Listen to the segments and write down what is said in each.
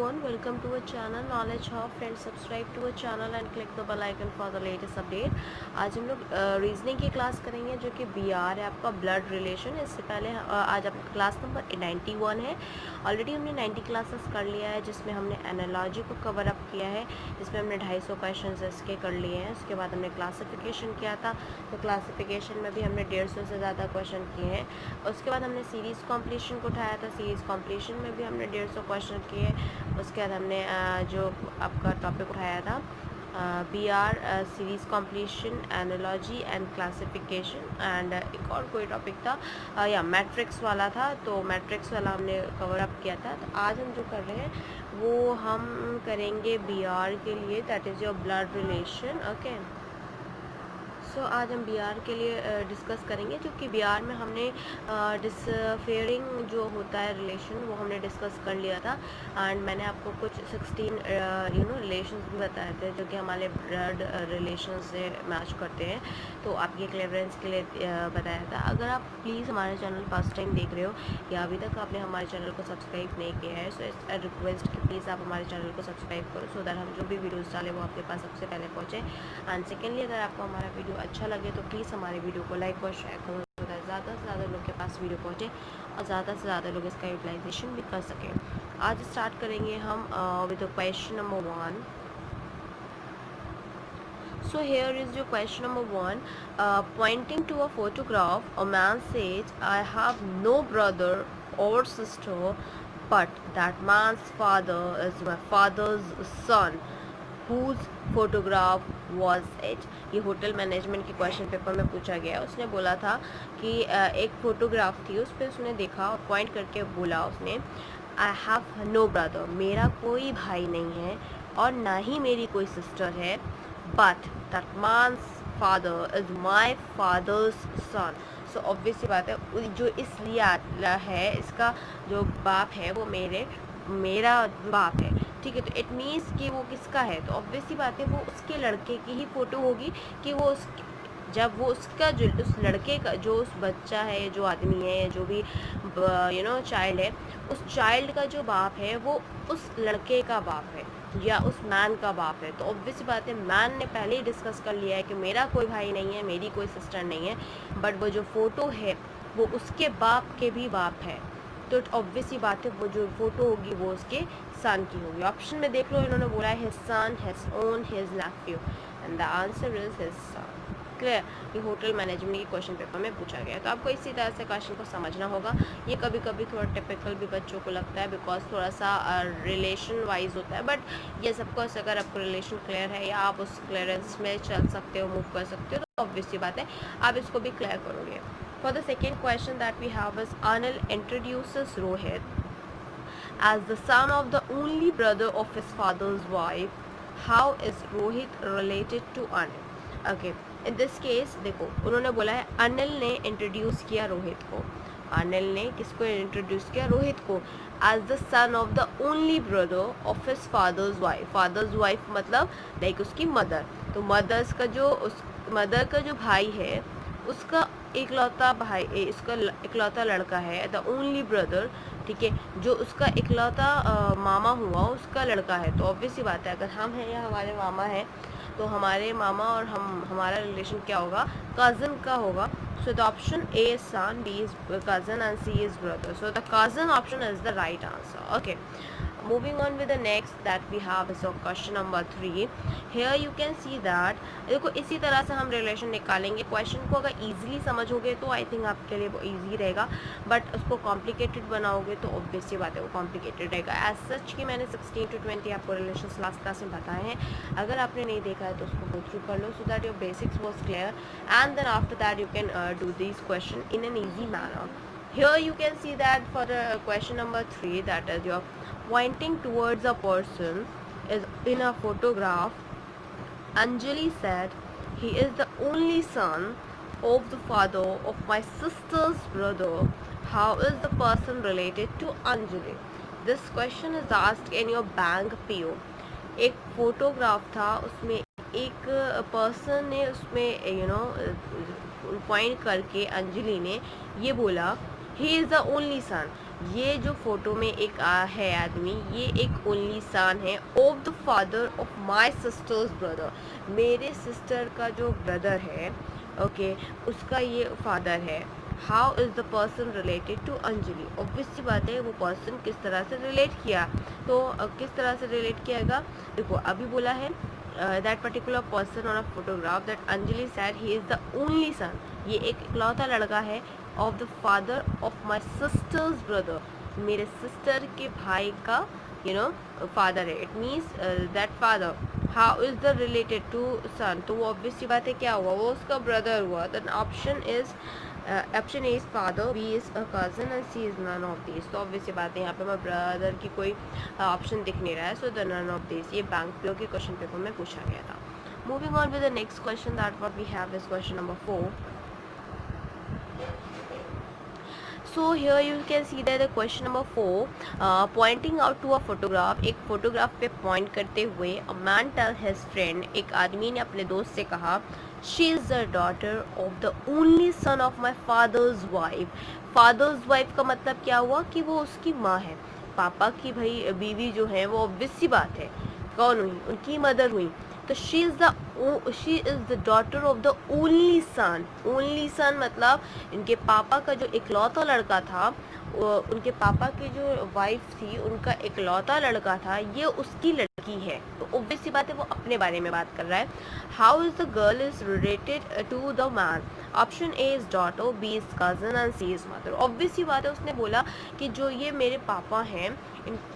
everyone, welcome to our channel Knowledge Hub. Friends, subscribe to our channel and click the bell icon for the latest update. आज हम लोग reasoning की class करेंगे जो कि B R है आपका ब्लड रिलेशन। इससे पहले आज आपका क्लास नंबर 91 है। ऑलरेडी हमने 90 क्लासेस कर लिया है जिसमें हमने एनालॉजी को कवर अप किया है, जिसमें हमने 250 क्वेश्चन इसके कर लिए हैं। उसके बाद हमने क्लासिफिकेशन किया था, तो क्लासिफिकेशन में भी हमने 150 से ज़्यादा क्वेश्चन किए हैं। उसके बाद हमने सीरीज़ कॉम्प्लीशन को उठाया था, सीरीज़ कॉम्प्लीशन में भी हमने 150 क्वेश्चन किए। उसके बाद हमने जो आपका टॉपिक उठाया था BR series completion, analogy and classification and एक और कोई टॉपिक था या मैट्रिक्स वाला था, तो मैट्रिक्स वाला हमने कवर अप किया था। तो आज हम जो कर रहे हैं वो हम करेंगे बीआर के लिए, that is your blood relation. Okay, so आज हम बीआर के लिए डिस्कस करेंगे, क्योंकि बीआर में हमने डिसफेयरिंग जो होता है रिलेशन वो हमने डिस्कस कर लिया था। एंड मैंने आपको कुछ 16 रिलेशंस भी बताए थे जो कि हमारे ब्लड रिलेशन से मैच करते हैं, तो आपके क्लेवरेंस के लिए बताया था। अगर आप प्लीज़ हमारे चैनल फर्स्ट टाइम देख रहे हो या अभी तक आपने हमारे चैनल को सब्सक्राइब नहीं किया है, सो इट्स रिक्वेस्ट कि प्लीज़ आप हमारे चैनल को सब्सक्राइब करो, सो दैट हम जो भी वीडियोज़ डालें वो आपके पास सबसे पहले पहुँचे। एंड सेकेंडली, अगर आपको हमारा वीडियो अच्छा लगे तो प्लीज़ हमारे वीडियो को लाइक और शेयर करो, तो ज़्यादा से ज़्यादा लोग के पास वीडियो पहुँचे और ज़्यादा से ज़्यादा लोग इसका यूटिलाइजेशन भी कर सकें। आज स्टार्ट करेंगे हम with question number 1. So here is your question number 1. Pointing to a photograph, a man says, "I have no brother or sister, but that man's father is my father's son. Whose photograph was it?" ये hotel management के question paper में पूछा गया। उसने बोला था कि एक फ़ोटोग्राफ थी, उस पर उसने देखा और पॉइंट करके बोला उसने, आई हैव नो ब्रदर, मेरा कोई भाई नहीं है और ना ही मेरी कोई सिस्टर है, but that man's father is my father's son. So obvious सी बात है, जो इसलिए है, इसका जो बाप है वो मेरा बाप है, ठीक है। तो इट मीन्स कि वो किसका है, तो ऑब्वियस सी बात है वो उसके लड़के की ही फ़ोटो होगी कि वो जब वो उसका जो उस लड़के का जो उस बच्चा है, जो आदमी है, जो भी चाइल्ड है, उस चाइल्ड का जो बाप है वो उस लड़के का बाप है या उस मैन का बाप है। तो ऑब्वियस बात है, मैन ने पहले ही डिस्कस कर लिया है कि मेरा कोई भाई नहीं है, मेरी कोई सिस्टर नहीं है, बट वो जो फ़ोटो है वो उसके बाप के भी बाप है। तो ऑब्वियस ही बात है वो जो फ़ोटो होगी वो उसके सन की होगी। ऑप्शन में देख लो, इन्होंने बोला है his son, his own, his Neiphiu, and the answer is his son. Clear? ये होटल मैनेजमेंट के क्वेश्चन पेपर में पूछा गया है, तो आपको इसी तरह से क्वेश्चन को समझना होगा। ये कभी कभी थोड़ा टिपिकल भी बच्चों को लगता है, बिकॉज थोड़ा सा रिलेशन वाइज होता है, बट ये सबको अगर आपको रिलेशन क्लियर है या आप उस क्लियरेंस में चल सकते हो, मूव कर सकते हो, तो ऑब्वियसली बात है आप इसको भी क्लियर करोगे। For the second question that we have is, Anil introduces Rohit as the son of the only brother of his father's wife. How is Rohit related to Anil? Okay, in this case देखो, उन्होंने बोला है अनिल ने introduce किया रोहित को। अनिल ने किसको introduce किया? रोहित को। As the son of the only brother of his father's wife. Father's wife मतलब लाइक उसकी मदर। तो मदर का जो भाई है उसका इकलौता भाई, इसका इकलौता लड़का है, द ओनली ब्रदर, ठीक है, जो उसका इकलौता मामा हुआ उसका लड़का है। तो ऑब्वियस सी बात है, अगर हम हैं या हमारे मामा हैं तो हमारे मामा और हमारा रिलेशन क्या होगा? कज़न का होगा। So the option A is son, B is cousin and C is brother. So the cousin option is the right answer. Okay, moving on with the next that we have is question number 3. Here you can see that देखो इसी तरह से हम relation निकालेंगे। Question को अगर easily समझोगे तो आई थिंक आपके लिए वो इजी रहेगा, बट उसको कॉम्प्लिकेटेड बनाओगे तो ऑब्वियसली बात है वो कॉम्प्लिकेटेड रहेगा। एज सच कि मैंने 16 to 20 आपको रिलेशन लास्ट क्लास में बताए हैं, अगर आपने नहीं देखा है तो उसको गो थ्रू कर लो, so that your basics was clear, and then after that you can do this question in an easy manner. Here you can see that for the question number 3, that is your pointing towards a person is in a photograph. Anjali said, "He is the only son of the father of my sister's brother. How is the person related to Anjali?" This question is asked in your bank PO. एक photograph था, उसमें एक person ने उसमें point करके अंजलि ने ये बोला, ही इज़ द ओनली सन। ये जो फोटो में एक है आदमी, ये एक ओनली सन है of the father of my sister's brother, मेरे सिस्टर का जो ब्रदर है, ओके, उसका ये फादर है। How is the person related to Anjali, obvious सी बात है वो पर्सन किस तरह से रिलेट किया, तो किस तरह से रिलेट किएगा, देखो अभी बोला है that particular person on a photograph that Anjali said he is the only son, ये एक इकलौता लड़का है of the father of my sister's brother, मेरे सिस्टर के भाई का फादर है, it means that father. How is the related to son, तो वो ऑब्वियस सी बात है क्या हुआ, वो उसका ब्रदर हुआ। Then option A is father, B is a cousin and C is none of this, तो ऑब्वियस सी बात है यहाँ पे मैं ब्रदर की कोई ऑप्शन दिख नहीं रहा है, so the none of this, ये बैंक पीओ के क्वेश्चन पेपर में पूछा गया था। Moving on with the next question that what we have is question number 4. So here you can see that the question number 4, pointing out to a photograph, एक photograph पे point करते हुए a man tell his friend, एक आदमी ने अपने दोस्त से कहा she is the daughter of the only son of my father's wife. father's wife का मतलब क्या हुआ कि वो उसकी माँ है, पापा की भाई बीवी जो है वो ऑब्वियस सी बात है कौन हुई, उनकी मदर हुई। तो she is the daughter of the only son, only son मतलब इनके पापा का जो इकलौता लड़का था, उनके पापा की जो वाइफ थी उनका इकलौता लड़का था, ये उसकी लड़की है, तो ऑब्वियस सी बात है वो अपने बारे में बात कर रहा है। How is the girl is related to the man, option A is daughter, B is cousin and C is mother. Obvious सी बात है, उसने बोला कि जो ये मेरे पापा हैं,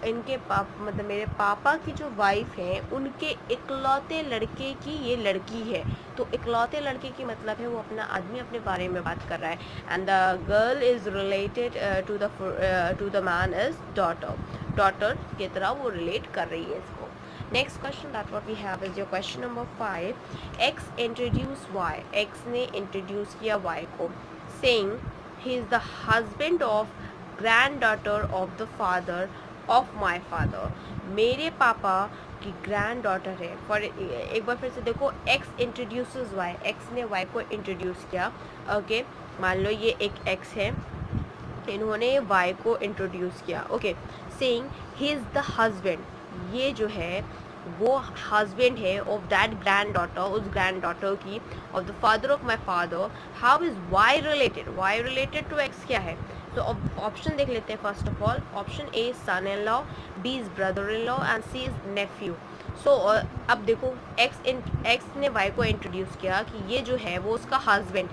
इनके मतलब मेरे पापा की जो वाइफ है उनके इकलौते लड़के की ये लड़की है, तो इकलौते लड़के की मतलब है वो अपना आदमी अपने बारे में बात कर रहा है। And the girl is related to the man is daughter, daughter की तरह वो रिलेट कर रही है इसको। Next question that what we have is your question number 5. X introduce Y, X ने इंट्रोड्यूस किया वाई को, saying he is the husband of grand daughter of the father of my father, मेरे पापा की ग्रैंड डॉटर है। For एक बार फिर से देखो, एक्स इंट्रोड्यूसेस वाई, एक्स ने वाई को इंट्रोड्यूस किया, ओके, मान लो ये एक एक्स है, इन्होंने वाई को इंट्रोड्यूस किया, okay, saying he is the husband, ये जो है वो हस्बैंड है ऑफ दैट ग्रैंड डॉटर, उस ग्रैंड डॉटर की, of the father of my father. How is Y related, Y related to X क्या है, तो ऑप्शन देख लेते हैं। First of all option A son in law, B is brother in law and C is nephew. So अब देखो x ने Y को इंट्रोड्यूस किया कि ये जो है वो उसका हस्बैंड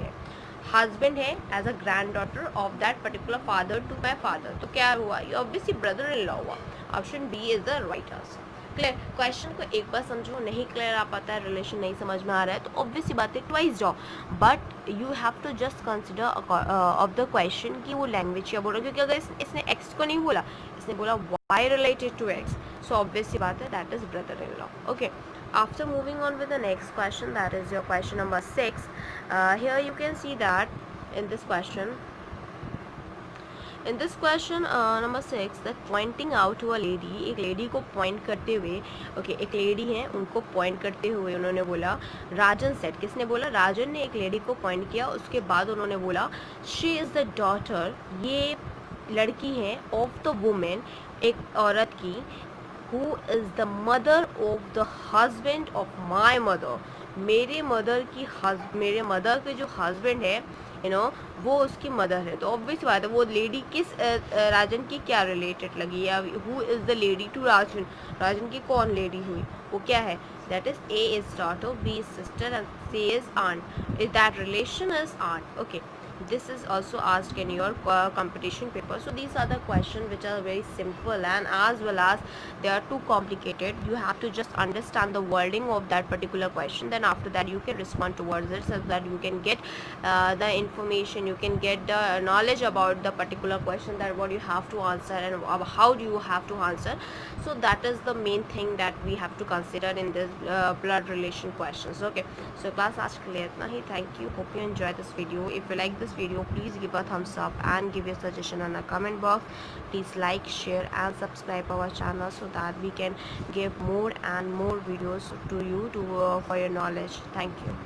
है as a grand daughter of that particular father to my father, तो क्या हुआ, ये ऑब्वियसली ब्रदर इन लॉ हुआ। Option B is the right answer. Clear, question को एक बार समझो, नहीं क्लियर आ पाता है, रिलेशन नहीं समझ में आ रहा है, तो ऑब्वियस सी बात है ट्वाइस जाओ, but you have to just consider of the question कि वो लैंग्वेज क्या बोल रहा है, क्योंकि अगर इसने एक्स को नहीं बोला, इसने बोला Y related to X, so obvious सी बात है that is brother in law. Okay, after moving on with the next question, that is your question number 6. Here you can see that in this question number 6, that pointing out to a lady, एक lady को point करते हुए, okay, एक lady है उनको point करते हुए उन्होंने बोला, राजन सेट, किसने बोला, राजन ने एक लेडी को पॉइंट किया, उसके बाद उन्होंने बोला शी इज़ द डॉटर, ये लड़की है, ऑफ द वुमेन, एक औरत की, who is the mother of the husband of my mother, मेरे मदर के जो हस्बैंड है वो उसकी मदर है, तो ऑब्वियस बात है वो लेडी किस राजन की क्या रिलेटेड लगी, या who is the lady to Rajan की कौन लेडी हुई, वो क्या है, that is A is daughter, B is sister and C is aunt, is that relation is aunt. Okay, this is also asked in your competition paper, so these are the questions which are very simple, and as well as they are too complicated, you have to just understand the wording of that particular question, then after that you can respond towards it, so that you can get the information, you can get the knowledge about the particular question, that what you have to answer and how do you have to answer. So that is the main thing that we have to consider in this blood relation questions. Okay, so class आज के लिए इतना ही, thank you, hope you enjoy this video. If you like this video, please give a thumbs up and give your suggestion in the comment box. Please like, share and subscribe our channel, so that we can give more and more videos to you for your knowledge. Thank you.